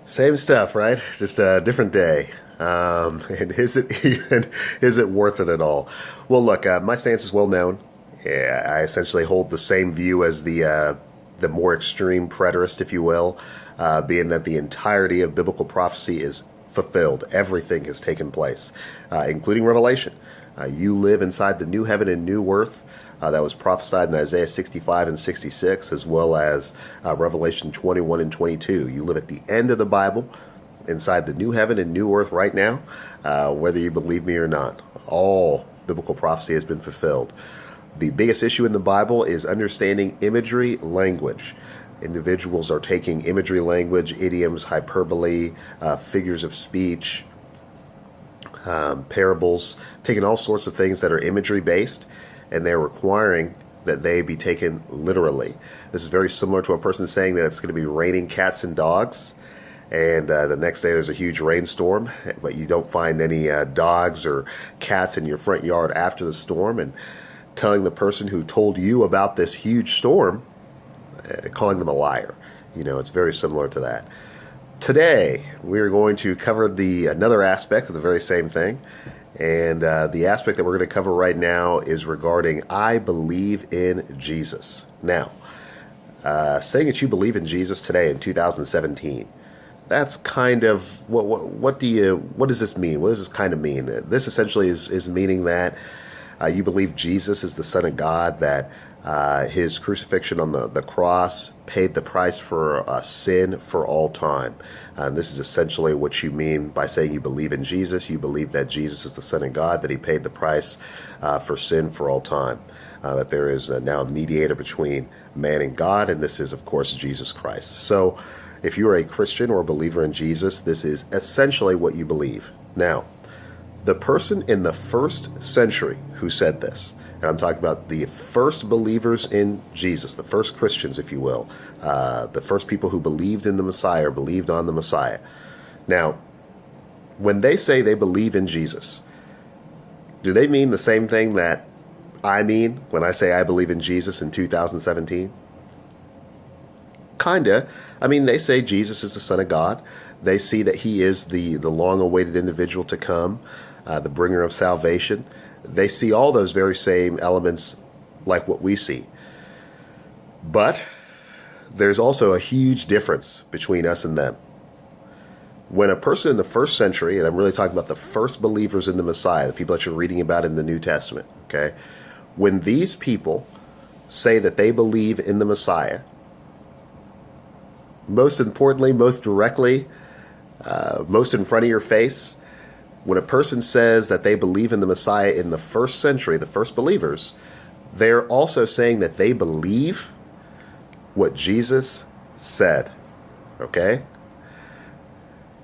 Same stuff, right? Just a different day. And is it worth it at all? Well, look, my stance is well known. Yeah, I essentially hold the same view as the more extreme preterist, if you will, being that the entirety of biblical prophecy is fulfilled. Everything has taken place, including Revelation. You live inside the new heaven and new earth that was prophesied in Isaiah 65 and 66, as well as Revelation 21 and 22. You live at the end of the Bible, inside the new heaven and new earth right now, whether you believe me or not. All biblical prophecy has been fulfilled. The biggest issue in the Bible is understanding imagery language. Individuals are taking imagery language, idioms, hyperbole, figures of speech, parables, taking all sorts of things that are imagery based, and they're requiring that they be taken literally. This is very similar to a person saying that it's going to be raining cats and dogs, and the next day there's a huge rainstorm, but you don't find any dogs or cats in your front yard after the storm, and telling the person who told you about this huge storm, calling them a liar. You know, it's very similar to that. Today, we're going to cover another aspect of the very same thing. And the aspect that we're going to cover right now is regarding I believe in Jesus. Now, saying that you believe in Jesus today in 2017, that's kind of, what does this mean? What does this kind of mean? This essentially is meaning that you believe Jesus is the Son of God, that his crucifixion on the cross paid the price for sin for all time. And this is essentially what you mean by saying you believe in Jesus. You believe that Jesus is the Son of God, that he paid the price for sin for all time, that there is now a mediator between man and God, and this is, of course, Jesus Christ. So if you're a Christian or a believer in Jesus, this is essentially what you believe. Now, the person in the first century who said this, and I'm talking about the first believers in Jesus, the first Christians, if you will, the first people who believed in the Messiah or believed on the Messiah. Now, when they say they believe in Jesus, do they mean the same thing that I mean when I say I believe in Jesus in 2017? Kinda. I mean, they say Jesus is the Son of God. They see that he is the long-awaited individual to come, the bringer of salvation. They see all those very same elements like what we see. But there's also a huge difference between us and them. When a person in the first century, and I'm really talking about the first believers in the Messiah, the people that you're reading about in the New Testament, okay? When these people say that they believe in the Messiah, most importantly, most directly, most in front of your face, when a person says that they believe in the Messiah in the first century, the first believers, they're also saying that they believe what Jesus said. Okay?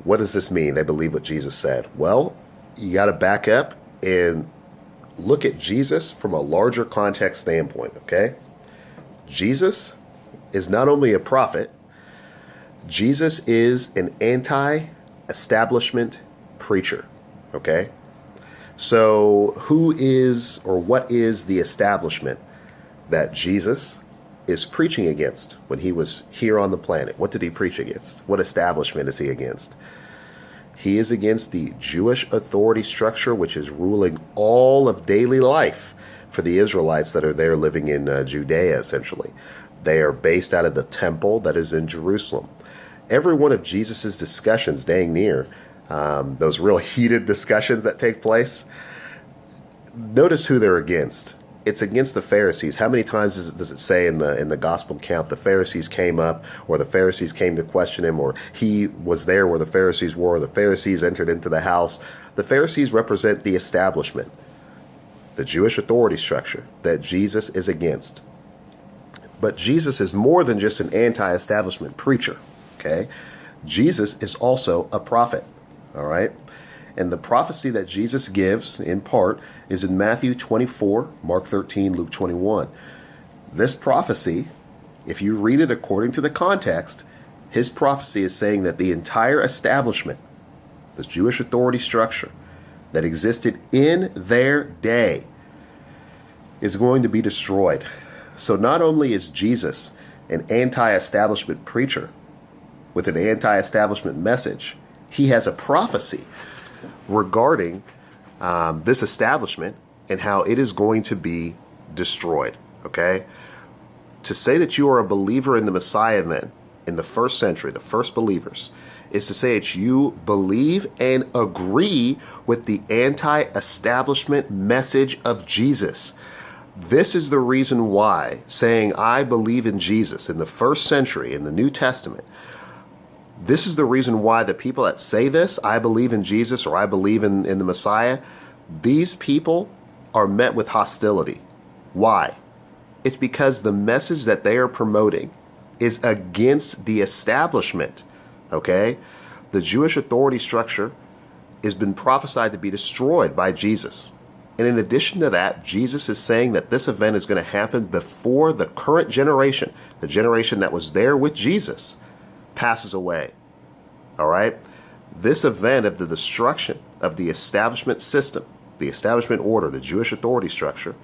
What does this mean? They believe what Jesus said. Well, you got to back up and look at Jesus from a larger context standpoint. Okay? Jesus is not only a prophet, Jesus is an anti-establishment preacher. Okay? So who is or what is the establishment that Jesus is preaching against when he was here on the planet? What did he preach against? What establishment is he against? He is against the Jewish authority structure, which is ruling all of daily life for the Israelites that are there living in Judea, essentially. They are based out of the temple that is in Jerusalem. Every one of Jesus's discussions, dang near, those real heated discussions that take place, notice who they're against. It's against the Pharisees. How many times does it say in the gospel account the Pharisees came up, or the Pharisees came to question him, or he was there where the Pharisees were, or the Pharisees entered into the house? The Pharisees represent the establishment, the Jewish authority structure that Jesus is against. But Jesus is more than just an anti-establishment preacher, okay? Jesus is also a prophet. All right. And the prophecy that Jesus gives, in part, is in Matthew 24, Mark 13, Luke 21. This prophecy, if you read it according to the context, his prophecy is saying that the entire establishment, this Jewish authority structure that existed in their day, is going to be destroyed. So not only is Jesus an anti-establishment preacher, with an anti-establishment message. He has a prophecy regarding this establishment and how it is going to be destroyed. Okay? To say that you are a believer in the Messiah then, in the first century, the first believers, is to say that you believe and agree with the anti-establishment message of Jesus. This is the reason why saying I believe in Jesus in the first century in the New Testament, this is the reason why the people that say this, I believe in Jesus or I believe in the Messiah, these people are met with hostility. Why? It's because the message that they are promoting is against the establishment. Okay? The Jewish authority structure has been prophesied to be destroyed by Jesus. And in addition to that, Jesus is saying that this event is going to happen before the current generation, the generation that was there with Jesus, passes away. All right? This event of the destruction of the establishment system, the establishment order, the Jewish authority structure,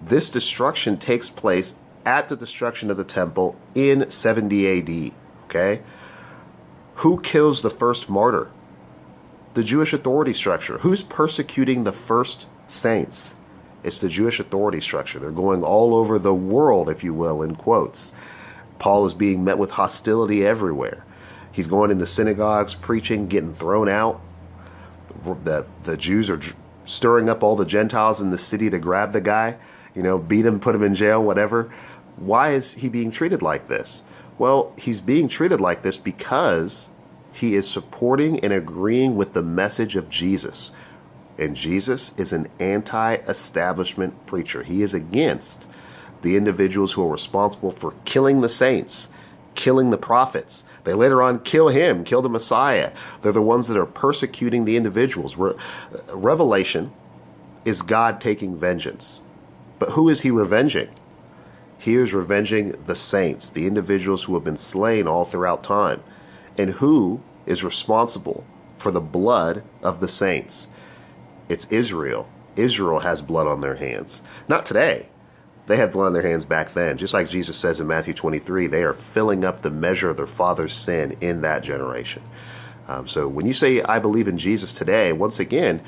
this destruction takes place at the destruction of the temple in 70 AD. Okay? Who kills the first martyr? The Jewish authority structure. Who's persecuting the first saints? It's the Jewish authority structure. They're going all over the world, if you will, in quotes. Paul is being met with hostility everywhere. He's going into synagogues, preaching, getting thrown out. The Jews are stirring up all the Gentiles in the city to grab the guy, beat him, put him in jail, whatever. Why is he being treated like this? Well, he's being treated like this because he is supporting and agreeing with the message of Jesus. And Jesus is an anti-establishment preacher. He is against the individuals who are responsible for killing the saints, killing the prophets. They later on kill him, kill the Messiah. They're the ones that are persecuting the individuals. Revelation is God taking vengeance. But who is he revenging? He is revenging the saints, the individuals who have been slain all throughout time. And who is responsible for the blood of the saints? It's Israel. Israel has blood on their hands. Not today. They had blood on their hands back then. Just like Jesus says in Matthew 23, they are filling up the measure of their father's sin in that generation. So when you say, I believe in Jesus today, once again,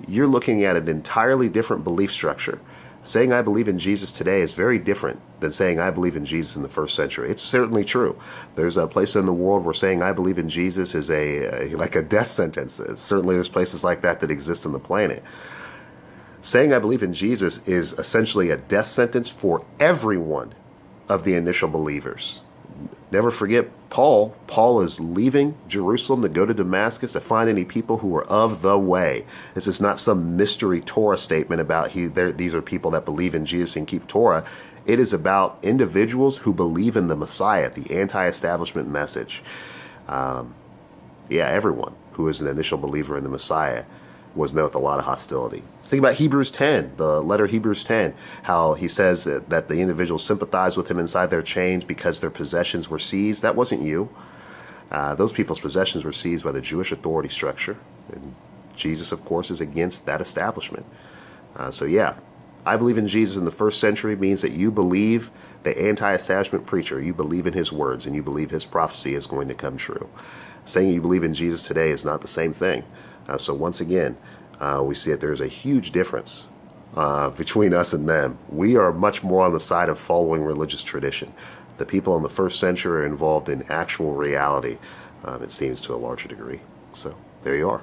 you're looking at an entirely different belief structure. Saying I believe in Jesus today is very different than saying I believe in Jesus in the first century. It's certainly true. There's a place in the world where saying I believe in Jesus is like a death sentence. Certainly there's places like that exist on the planet. Saying I believe in Jesus is essentially a death sentence for every one of the initial believers. Never forget Paul. Paul is leaving Jerusalem to go to Damascus to find any people who are of the way. This is not some mystery Torah statement about these are people that believe in Jesus and keep Torah. It is about individuals who believe in the Messiah, the anti-establishment message. Everyone who is an initial believer in the Messiah was met with a lot of hostility. Think about Hebrews 10, the letter Hebrews 10, how he says that the individuals sympathized with him inside their chains because their possessions were seized. That wasn't you. Those people's possessions were seized by the Jewish authority structure. And Jesus, of course, is against that establishment. I believe in Jesus in the first century means that you believe the anti-establishment preacher. You believe in his words and you believe his prophecy is going to come true. Saying you believe in Jesus today is not the same thing. So once again, we see that there's a huge difference between us and them. We are much more on the side of following religious tradition. The people in the first century are involved in actual reality, it seems, to a larger degree. So there you are.